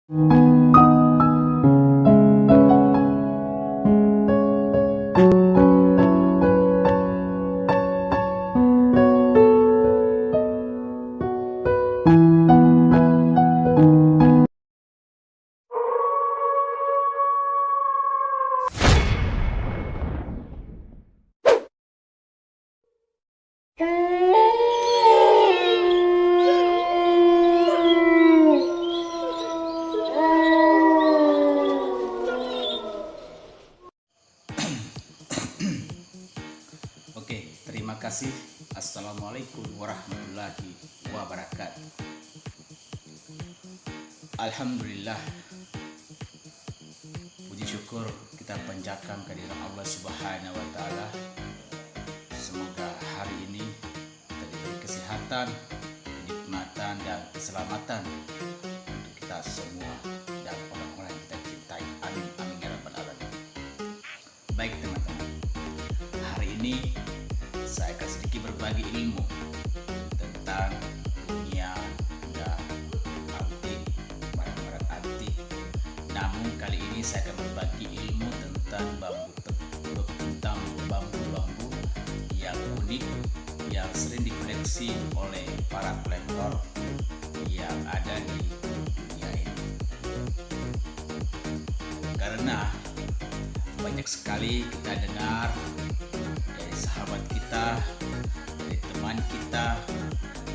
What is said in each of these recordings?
Oke, terima kasih. Assalamualaikum warahmatullahi wabarakatuh. Alhamdulillah, puji syukur kita panjatkan kehadiran Allah Subhanahu wa Ta'ala. Semoga hari ini kita diberi kesehatan, kenikmatan, dan keselamatan untuk kita semua dan orang-orang yang kita cintai. Amin, amin ya rabbal alamin. Baik teman-teman, hari ini saya akan sedikit berbagi ilmu tentang dunia dan antik, barang-barang antik. Namun kali ini saya akan berbagi ilmu tentang bambu-bambu yang unik, yang sering dikoleksi oleh para kolektor yang ada di dunia ini. Karena banyak sekali kita dengar dari sahabat kita, dari teman kita,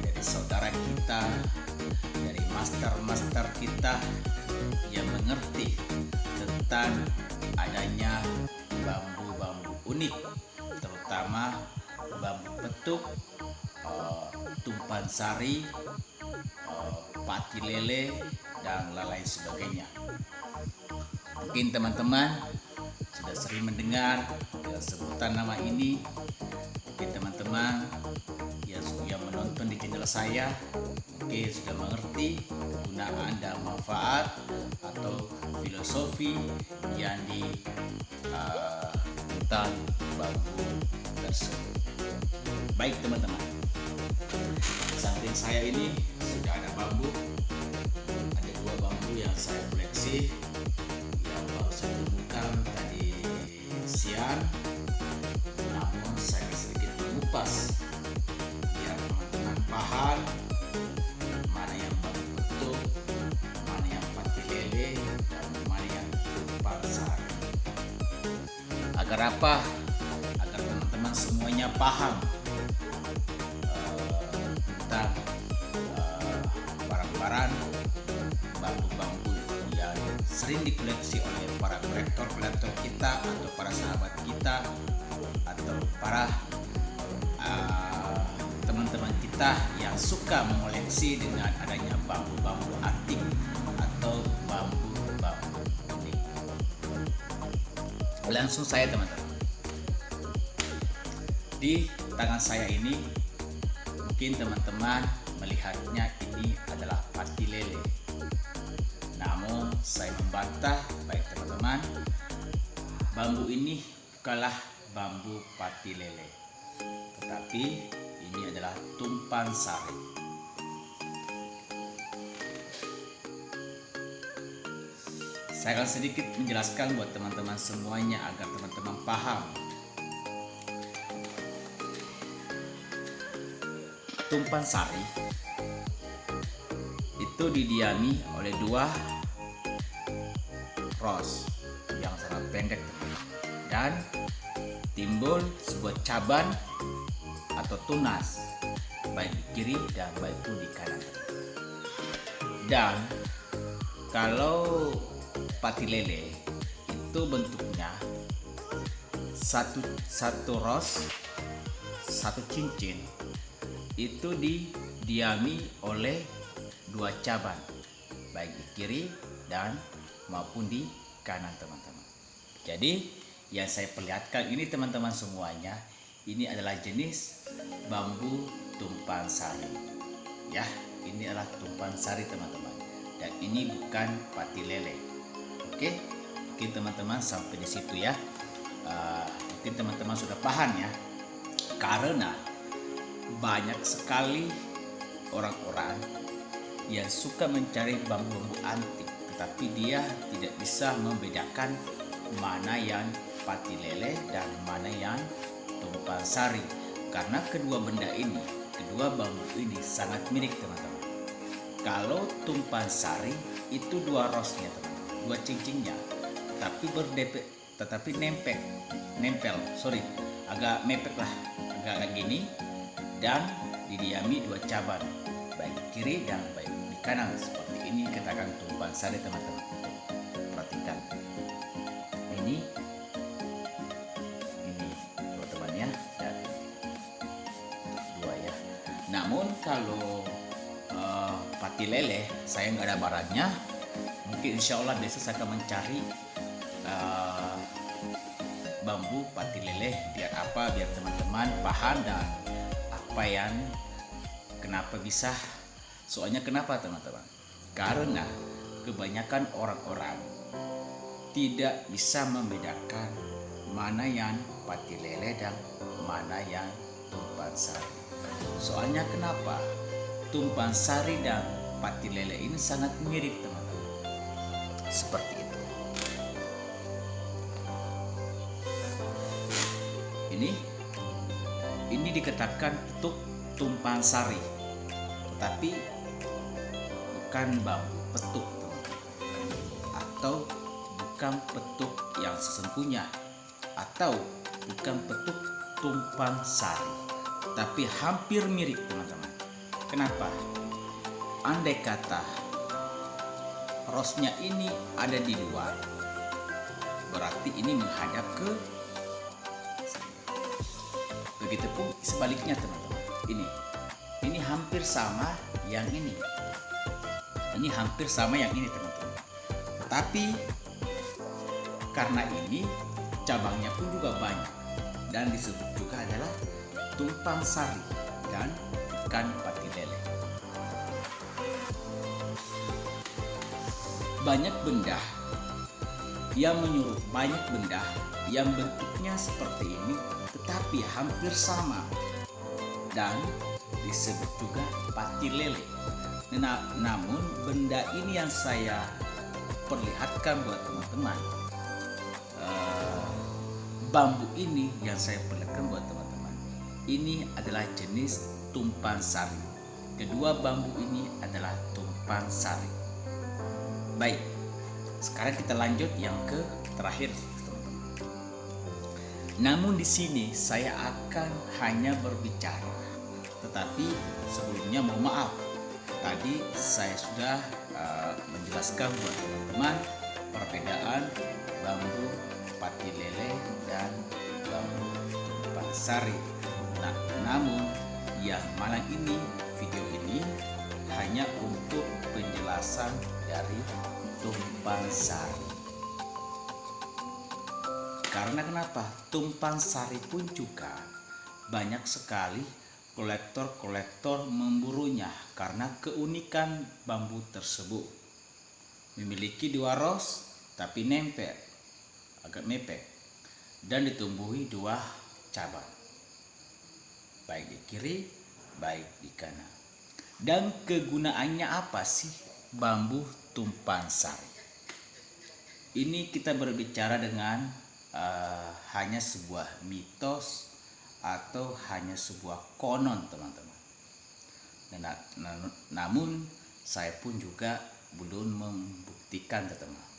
dari saudara kita, dari master-master kita yang mengerti tentang adanya bambu-bambu unik, terutama bambu petuk, tumpan sari, pati lele, dan lain sebagainya. Mungkin teman-teman sudah sering mendengar sebutan nama ini. Mungkin teman-teman yang menonton di channel saya mungkin sudah mengerti kegunaan dan manfaat atau filosofi yang di tentang bambu tersebut. Baik teman-teman, samping saya ini sudah ada bambu, ada 2 bambu yang saya koleksi yang baru saya temukan tadi siang. Namun saya sedikit mengupas biar teman-teman paham mana yang bambu petuk, mana yang pati lele, dan mana yang tumpan sari. Agar apa? Agar teman-teman semuanya paham tentang barang-barang bambu-bambu yang sering dikoleksi oleh para kolektor kita, atau para sahabat kita, atau para teman-teman kita yang suka mengoleksi dengan adanya bambu-bambu antik atau bambu-bambu unik. Langsung saya teman-teman, di tangan saya ini mungkin teman-teman melihatnya ini adalah pati lele. Namun saya membantah, baik teman-teman, bambu ini bukanlah bambu pati lele, tetapi ini adalah tumpan sari. Saya akan sedikit menjelaskan buat teman-teman semuanya agar teman-teman paham. Tumpan sari itu didiami oleh 2 ros yang sangat pendek dan timbul sebuah caban atau tunas baik di kiri dan baik pun di kanan. Dan kalau pati lele itu bentuknya satu ros, satu cincin itu didiami oleh 2 cabang baik di kiri dan maupun di kanan teman-teman. Jadi yang saya perlihatkan ini teman-teman semuanya, ini adalah jenis bambu tumpan sari. Ya, ini adalah tumpan sari teman-teman, dan ini bukan pati lele. Oke, mungkin teman-teman sampai di situ ya. Mungkin teman-teman sudah paham ya, karena banyak sekali orang-orang yang suka mencari bambu-bambu antik, tetapi dia tidak bisa membedakan mana yang pati lele dan mana yang tumpang sari, karena kedua bambu ini sangat mirip teman-teman. Kalau tumpang sari itu dua rosnya teman, dua cincingnya, tetapi agak mepet lah, agak gini, dan didiami dua cabang, baik kiri dan baik di kanan. Seperti ini katakan tumpang sari teman-teman. Perhatikan ini teman-teman ya, dan dua ya. Namun kalau pati lele saya nggak ada barangnya, mungkin insya Allah besok saya akan mencari bambu pati lele biar teman-teman paham dan apa yang kenapa bisa. Soalnya kenapa teman-teman? Karena kebanyakan orang-orang tidak bisa membedakan mana yang pati lele dan mana yang tumpang sari. Soalnya kenapa? Tumpang sari dan pati lele ini sangat mirip teman-teman. Seperti itu. Ini dikatakan petuk tumpang sari, tetapi bukan bambu petuk teman-teman, atau bukan petuk yang sesungguhnya, atau bukan petuk tumpang sari, tapi hampir mirip teman-teman. Kenapa? Andai kata rosnya ini ada di luar, berarti ini menghadap ke begitupun sebaliknya teman-teman. Ini hampir sama yang ini. Ini hampir sama yang ini teman-teman. Tetapi karena ini cabangnya pun juga banyak dan disebut juga adalah tumpang sari dan bukan pati lele. Banyak benda yang bentuknya seperti ini tetapi hampir sama dan disebut juga pati lele. Namun benda ini yang saya perlihatkan buat teman-teman, bambu ini yang saya perlihatkan buat teman-teman, ini adalah jenis tumpang sari. Kedua bambu ini adalah tumpang sari. Baik, sekarang kita lanjut yang ke terakhir. Namun di sini saya akan hanya berbicara, tetapi sebelumnya mohon maaf, tadi saya sudah menjelaskan buat teman-teman perbedaan bambu pati lele dan bambu tumpang sari. Namun yang malam ini, video ini hanya untuk penjelasan dari tumpang sari. Karena kenapa? Tumpang sari pun juga banyak sekali kolektor memburunya karena keunikan bambu tersebut. Memiliki dua ros tapi nempel, agak mepet, dan ditumbuhi dua cabang, baik di kiri, baik di kanan. Dan kegunaannya apa sih bambu tumpang sari? Ini kita berbicara dengan hanya sebuah mitos atau hanya sebuah konon teman-teman. Namun saya pun juga belum membuktikan teman-teman.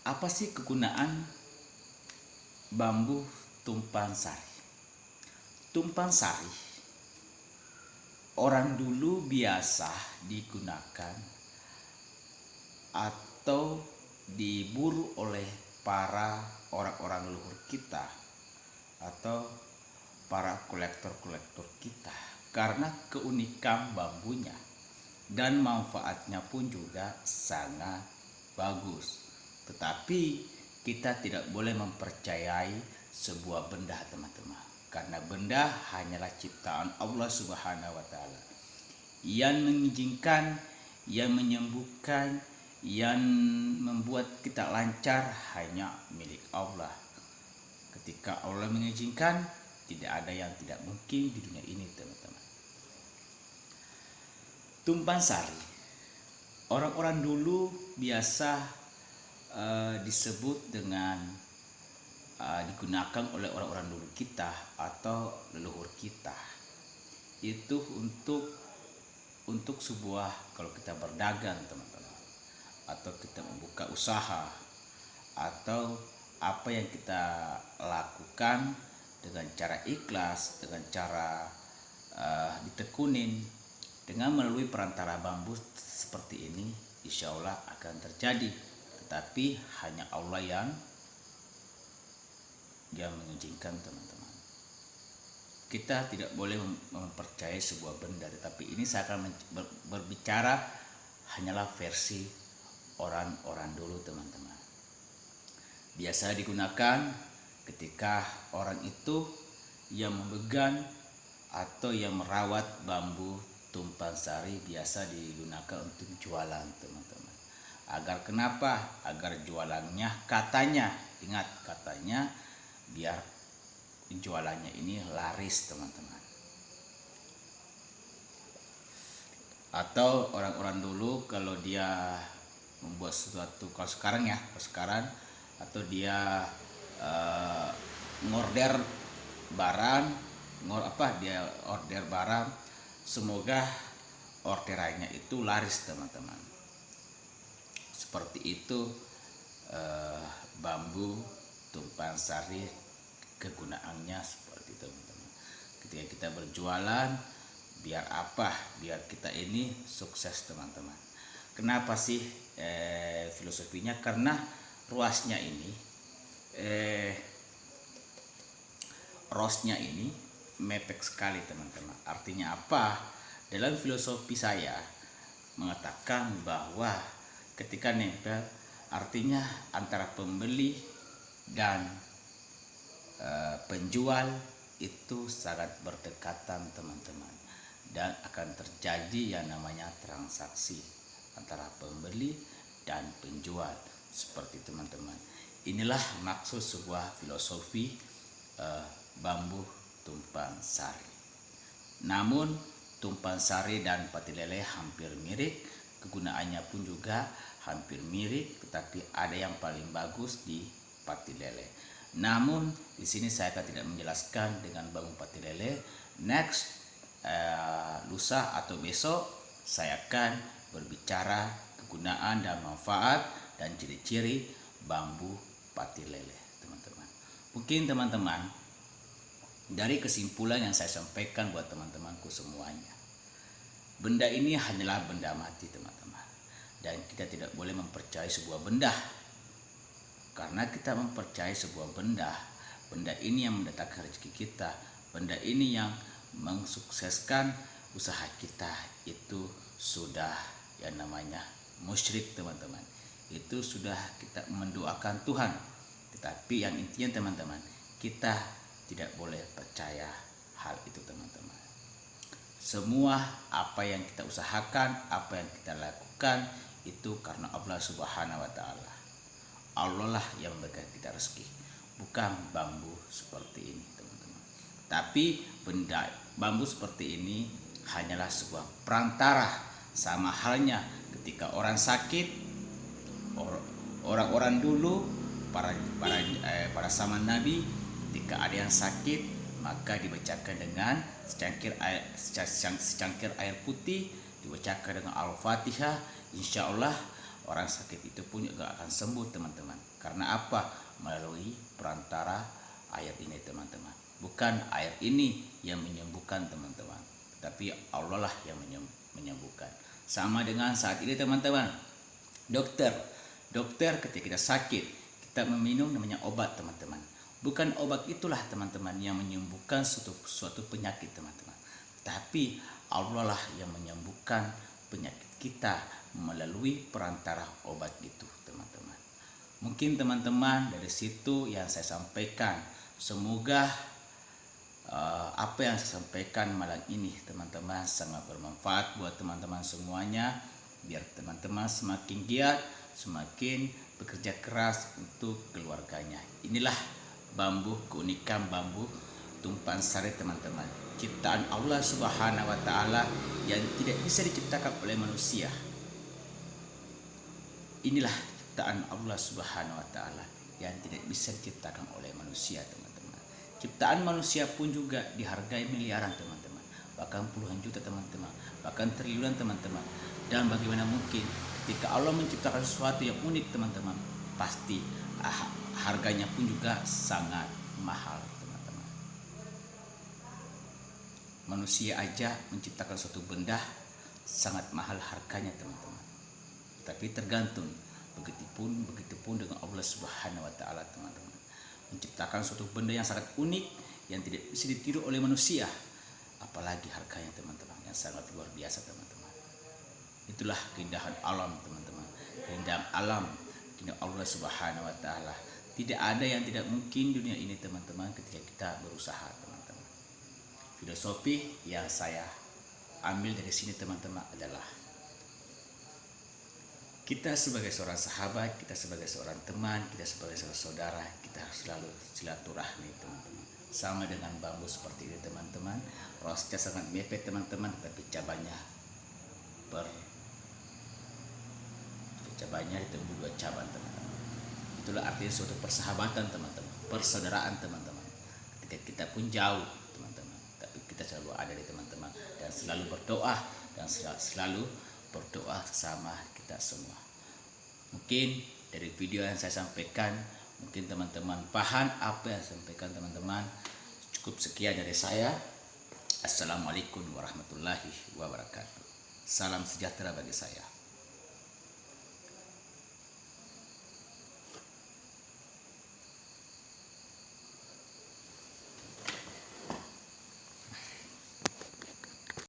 Apa sih kegunaan bambu tumpang sari? Tumpang sari orang dulu biasa digunakan atau diburu oleh para orang-orang leluhur kita atau para kolektor kita karena keunikan bambunya dan manfaatnya pun juga sangat bagus. Tetapi kita tidak boleh mempercayai sebuah benda teman-teman, karena benda hanyalah ciptaan Allah Subhanahu wa Ta'ala. Yang mengizinkan, yang menyembuhkan, yang membuat kita lancar hanya milik Allah. Ketika Allah mengizinkan, tidak ada yang tidak mungkin di dunia ini teman-teman. Tumpang sari. Orang-orang dulu biasa disebut dengan digunakan oleh orang-orang dulu kita atau leluhur kita. Itu untuk sebuah, kalau kita berdagang teman-teman, atau kita membuka usaha, atau apa yang kita lakukan dengan cara ikhlas, dengan cara ditekunin, dengan melalui perantara bambu seperti ini, insya Allah akan terjadi. Tetapi hanya Allah yang mengizinkan teman-teman. Kita tidak boleh mempercayai sebuah benda, tetapi ini saya akan berbicara hanyalah versi orang-orang dulu teman-teman. Biasa digunakan ketika orang itu yang memegang atau yang merawat bambu tumpang sari, biasa digunakan untuk jualan teman-teman. Agar kenapa? Agar jualannya katanya, ingat katanya, biar jualannya ini laris teman-teman. Atau orang-orang dulu kalau dia membuat sesuatu, kalau sekarang atau dia ngorder barang, dia order barang, semoga orderannya itu laris teman-teman. Seperti itu bambu tumpang sari kegunaannya seperti itu teman-teman. Ketika kita berjualan, biar apa? Biar kita ini sukses teman-teman. Kenapa sih filosofinya? Karena ruasnya ini, rosnya ini mepek sekali teman-teman. Artinya apa? Dalam filosofi saya mengatakan bahwa ketika nempel, artinya antara pembeli dan penjual itu sangat berdekatan teman-teman, dan akan terjadi yang namanya transaksi antara pembeli dan penjual seperti teman-teman. Inilah maksud sebuah filosofi bambu tumpang sari. Namun tumpang sari dan pati lele hampir mirip, kegunaannya pun juga hampir mirip, tetapi ada yang paling bagus di pati lele. Namun di sini saya akan tidak menjelaskan dengan bambu pati lele. Next lusa atau besok saya akan berbicara kegunaan dan manfaat dan ciri-ciri bambu pati lele teman-teman. Mungkin teman-teman, dari kesimpulan yang saya sampaikan buat teman-temanku semuanya, benda ini hanyalah benda mati teman-teman, dan kita tidak boleh mempercayai sebuah benda. Karena kita mempercayai sebuah benda ini yang mendatangkan rezeki kita, benda ini yang mensukseskan usaha kita, itu sudah yang namanya musyrik teman-teman. Itu sudah kita mendoakan Tuhan. Tetapi yang intinya teman-teman, kita tidak boleh percaya hal itu teman-teman. Semua apa yang kita usahakan, apa yang kita lakukan, itu karena Allah Subhanahu wa Ta'ala. Allah lah yang memberikan kita rezeki, bukan bambu seperti ini teman-teman. Tapi benda bambu seperti ini hanyalah sebuah perantara. Sama halnya ketika orang sakit, orang-orang dulu, para zaman Nabi, ketika ada yang sakit maka dibacakan dengan secangkir air putih, dibacakan dengan Al-Fatihah, insya Allah orang sakit itu pun juga akan sembuh teman-teman. Karena apa? Melalui perantara air ini teman-teman. Bukan air ini yang menyembuhkan teman-teman, tapi Allah lah yang menyembuhkan. Sama dengan saat ini teman-teman, dokter ketika kita sakit, kita meminum namanya obat teman-teman. Bukan obat itulah teman-teman yang menyembuhkan suatu penyakit teman-teman, tapi Allah lah yang menyembuhkan penyakit kita melalui perantara obat itu teman-teman. Mungkin teman-teman dari situ yang saya sampaikan, semoga apa yang saya sampaikan malam ini teman-teman sangat bermanfaat buat teman-teman semuanya, biar teman-teman semakin giat, semakin bekerja keras untuk keluarganya. Inilah keunikan bambu tumpang sari teman-teman. ciptaan Allah Subhanahu wa taala yang tidak bisa diciptakan oleh manusia. Inilah ciptaan Allah Subhanahu wa taala yang tidak bisa diciptakan oleh manusia, teman-teman. Ciptaan manusia pun juga dihargai miliaran, teman-teman, bahkan puluhan juta, teman-teman, bahkan triliunan, teman-teman. Dan bagaimana mungkin ketika Allah menciptakan sesuatu yang unik, teman-teman, pasti harganya pun juga sangat mahal, teman-teman. Manusia aja menciptakan suatu benda sangat mahal harganya, teman-teman. Tapi tergantung, begitupun dengan Allah Subhanahu wa taala, teman-teman. Menciptakan suatu benda yang sangat unik yang tidak bisa ditiru oleh manusia, apalagi harganya, teman-teman, yang sangat luar biasa, teman-teman. Itulah keindahan alam, teman-teman. Keindahan alam, keindahan Allah Subhanahu wa taala. Tidak ada yang tidak mungkin dunia ini, teman-teman, ketika kita berusaha, teman-teman. Filosofi yang saya ambil dari sini, teman-teman, adalah kita sebagai seorang sahabat, kita sebagai seorang teman, kita sebagai seorang saudara, kita harus selalu silaturahmi, teman-teman. Sama dengan bambu seperti ini, teman-teman. Rosnya sangat mepet, teman-teman, tetapi cabangnya ditembu 2 cabang, teman-teman. Itulah artinya suatu persahabatan, teman-teman, persaudaraan, teman-teman. Ketika kita pun jauh, teman-teman, tapi kita selalu ada di teman-teman dan selalu berdoa sama kita semua. Mungkin dari video yang saya sampaikan, mungkin teman-teman paham apa yang saya sampaikan, teman-teman. Cukup sekian dari saya. Assalamualaikum warahmatullahi wabarakatuh. Salam sejahtera bagi saya.